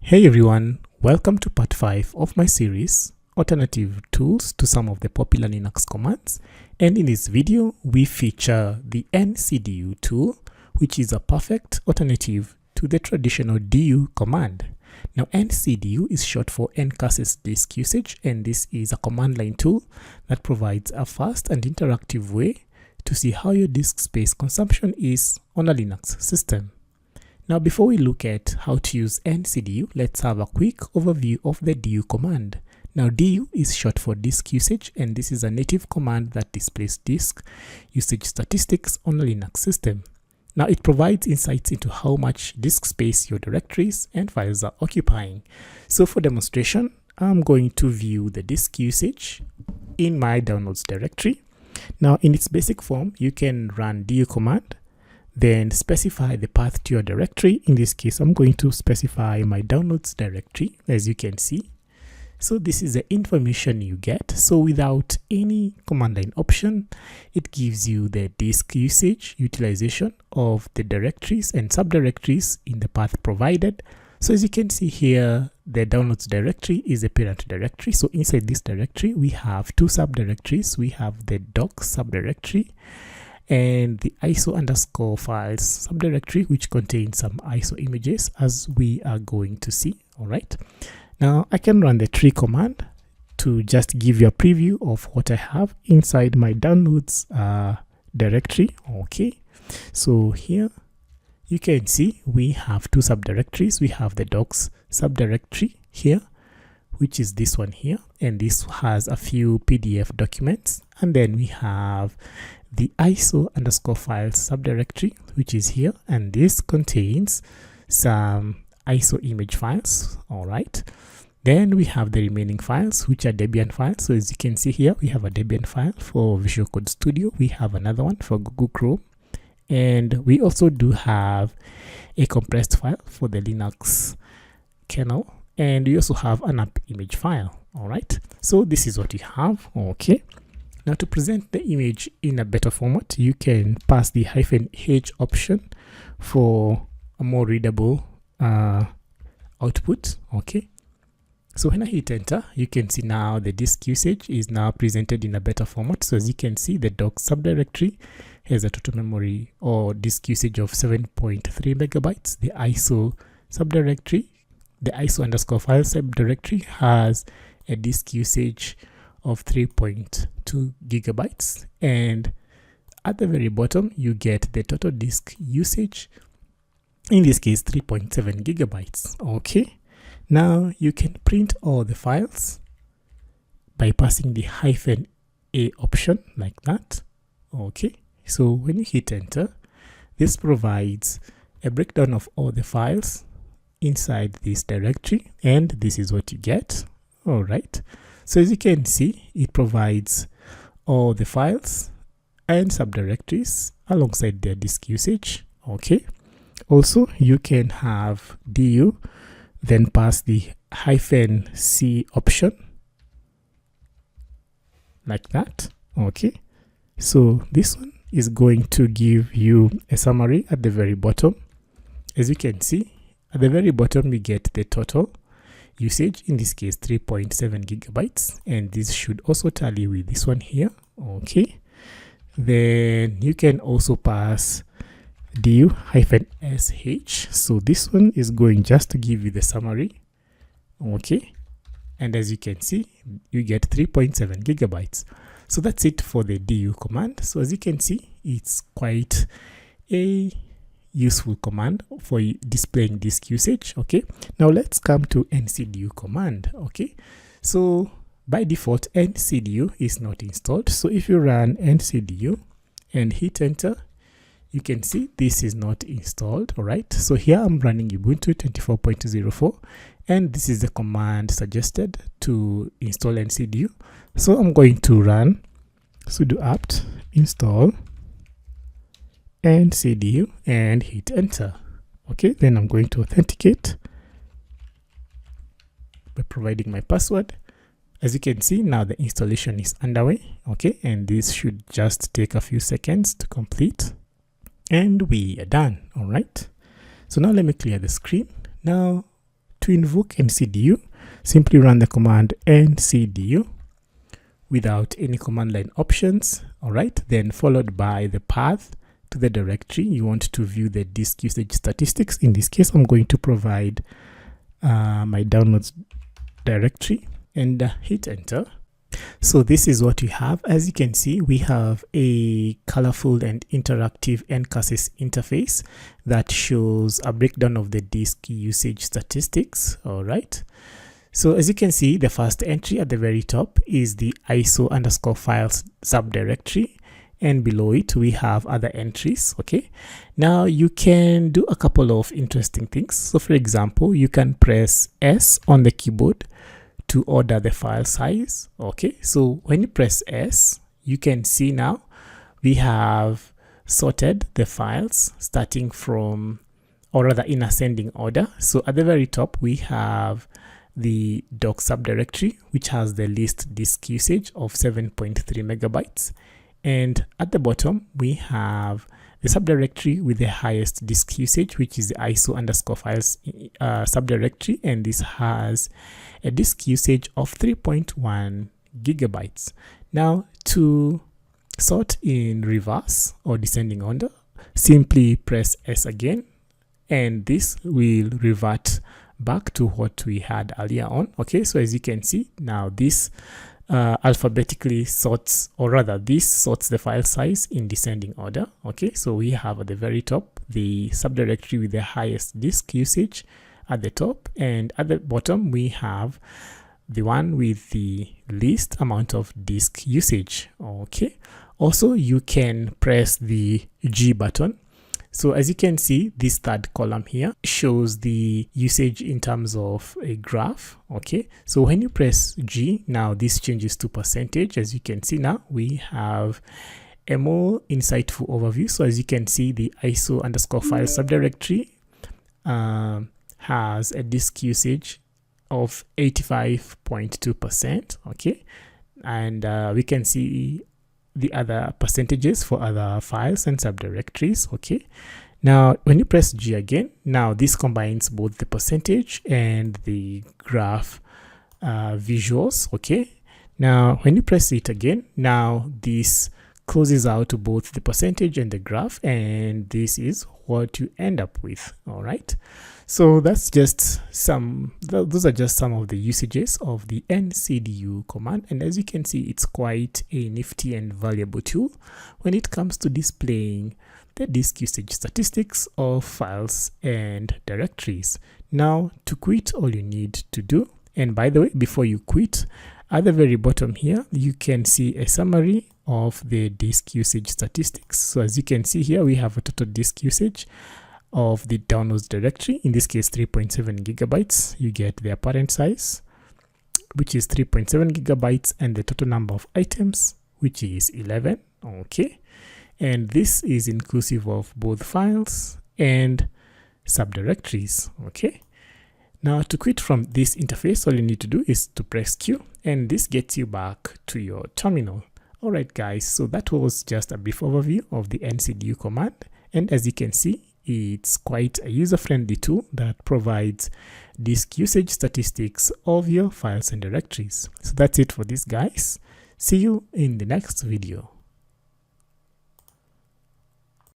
Hey everyone, welcome to part 5 of my series, Alternative Tools to some of the popular Linux commands. And in this video, we feature the Ncdu tool, which is a perfect alternative to the traditional du command. Now, Ncdu is short for Ncurses disk usage, and this is a command line tool that provides a fast and interactive way to see how your disk space consumption is on a Linux system. Now, before we look at how to use Ncdu, let's have a quick overview of the du command. Now, du is short for disk usage, and this is a native command that displays disk usage statistics on a Linux system. Now, it provides insights into how much disk space your directories and files are occupying. So for demonstration, I'm going to view the disk usage in my downloads directory. Now, in its basic form, you can run du command, then specify the path to your directory. In this case, I'm going to specify my downloads directory, as you can see. So this is the information you get. So without any command line option, it gives you the disk usage utilization of the directories and subdirectories in the path provided. So as you can see here, the downloads directory is a parent directory. So inside this directory, we have two subdirectories. We have the docs subdirectory and the ISO_files subdirectory, which contains some ISO images, as we are going to see. All right. Now I can run the tree command to just give you a preview of what I have inside my downloads directory. Okay. So here you can see we have two subdirectories. We have the docs subdirectory here, which is this one here, and this has a few PDF documents. And then we have the ISO_files subdirectory, which is here, and this contains some ISO image files. All right. Then we have the remaining files, which are Debian files. So as you can see here, we have a Debian file for Visual Code Studio. We have another one for Google Chrome. And we also do have a compressed file for the Linux kernel. And we also have an app image file. All right. So this is what we have. Okay. Now, to present the image in a better format, you can pass the -h option for a more readable output. Okay. So when I hit enter, you can see now the disk usage is now presented in a better format. So as you can see, the docs subdirectory has a total memory or disk usage of 7.3 megabytes. The ISO subdirectory, the ISO_file subdirectory, has a disk usage of 3.2 gigabytes, and at the very bottom you get the total disk usage, in this case 3.7 gigabytes. Okay, now you can print all the files by passing the -a option like that. Okay, so when you hit enter, this provides a breakdown of all the files inside this directory, and this is what you get. All right. So as you can see, it provides all the files and subdirectories alongside their disk usage. Okay. Also, you can have du, then pass the -c option like that. Okay. So this one is going to give you a summary at the very bottom. As you can see, at the very bottom, we get the total usage, in this case 3.7 gigabytes, and this should also tally with this one here. Okay, then you can also pass du -sh. So this one is going just to give you the summary. Okay, and as you can see, you get 3.7 gigabytes. So that's it for the du command. So as you can see, it's quite a useful command for displaying disk usage. Okay, now let's come to Ncdu command. Okay, so by default Ncdu is not installed. So if you run Ncdu and hit enter, you can see this is not installed. All right, so here I'm running Ubuntu 24.04, and this is the command suggested to install Ncdu. So I'm going to run sudo apt install Ncdu and hit enter. Okay, then I'm going to authenticate by providing my password. As you can see, now the installation is underway. Okay, and this should just take a few seconds to complete, and we are done. All right, so now let me clear the screen. Now To invoke NCdu, simply run the command ncdu without any command line options, alright, then followed by the path to the directory you want to view the disk usage statistics. In this case, I'm going to provide my downloads directory and hit enter. So this is what we have. As you can see, we have a colorful and interactive Ncurses interface that shows a breakdown of the disk usage statistics. All right. So as you can see, the first entry at the very top is the ISO_files subdirectory, and below it we have other entries. Okay, now you can do a couple of interesting things. So for example, you can press S on the keyboard to order the file size. Okay, so when you press S, you can see now we have sorted the files starting from, or rather in ascending order. So at the very top we have the doc subdirectory, which has the least disk usage of 7.3 megabytes, and at the bottom we have the subdirectory with the highest disk usage, which is the ISO_files subdirectory, and this has a disk usage of 3.1 gigabytes. Now, to sort in reverse or descending order, simply press S again, and this will revert back to what we had earlier on. Okay, so as you can see now, this alphabetically sorts, or rather this sorts the file size in descending order. Okay, so we have at the very top the subdirectory with the highest disk usage at the top, and at the bottom we have the one with the least amount of disk usage. Okay, also you can press the G button. So as you can see, this third column here shows the usage in terms of a graph. Okay, so when you press G, now this changes to percentage. As you can see, now we have a more insightful overview. So as you can see, the ISO_files subdirectory has a disk usage of 85.2%. Okay, and we can see the other percentages for other files and subdirectories. Okay, now when you press G again, now this combines both the percentage and the graph visuals. Okay, now when you press it again, now this closes out both the percentage and the graph, and this is what you end up with. All right, so that's just those are just some of the usages of the NCdu command, and as you can see, it's quite a nifty and valuable tool when it comes to displaying the disk usage statistics of files and directories. Now, to quit, all you need to do, and by the way, before you quit, at the very bottom here you can see a summary of the disk usage statistics. So as you can see here, we have a total disk usage of the downloads directory, in this case 3.7 gigabytes. You get the apparent size, which is 3.7 gigabytes, and the total number of items, which is 11. Okay, and this is inclusive of both files and subdirectories. Okay, now to quit from this interface, all you need to do is to press Q, and this gets you back to your terminal. Alright guys, so that was just a brief overview of the NCdu command, and as you can see, it's quite a user-friendly tool that provides disk usage statistics of your files and directories. So that's it for this, guys. See you in the next video.